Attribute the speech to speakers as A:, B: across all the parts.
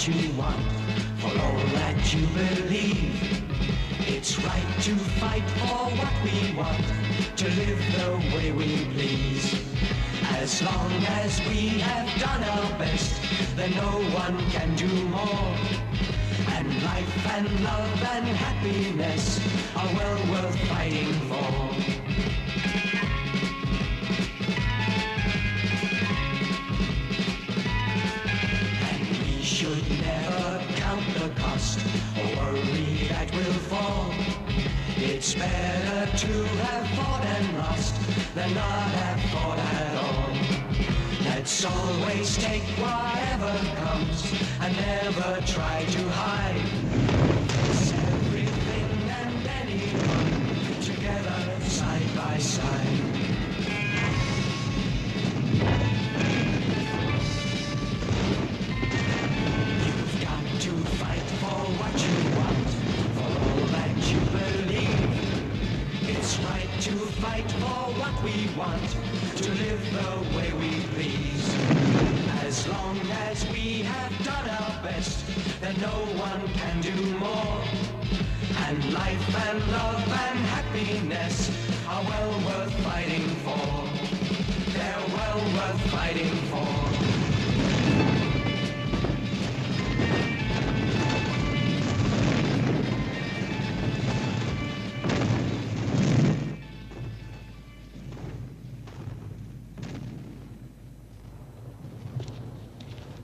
A: what you want, for all that you believe. It's right to fight for what we want, to live the way we please. As long as we have done our best, then no one can do more. And life and love and happiness are well worth fighting for. Should never count the cost or worry that we'll fall. It's better to have fought and lost than not have fought at all. Let's always take whatever comes and never try to hide. It's everything and anyone together side by side. To fight for what we want, to live the way we please. As long as we have done our best, then no one can do more. And life and love and happiness are well worth fighting for. They're well worth fighting for.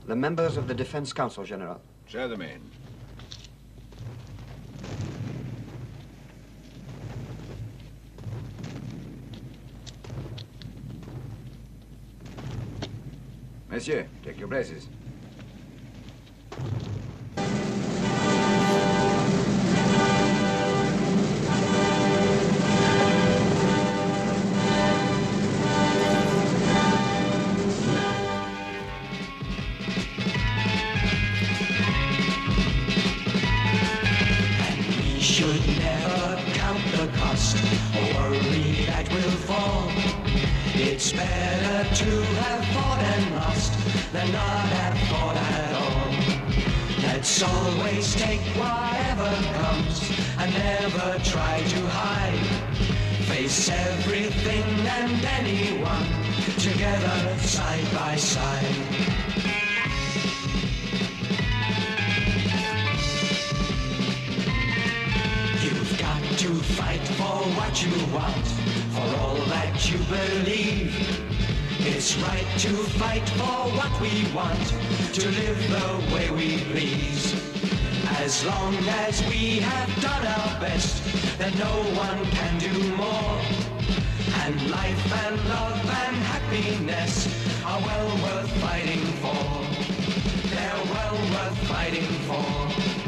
B: The members of the Defense Council, General.
C: Show them in. Monsieur, take your places.
A: Should never count the cost or worry that we'll fall. It's better to have fought and lost than not have fought at all. Let's always take whatever comes and never try to hide. Face everything and anyone together side by side. To fight for what you want, for all that you believe. It's right to fight for what we want, to live the way we please. As long as we have done our best, then no one can do more. And life and love and happiness are well worth fighting for. They're well worth fighting for.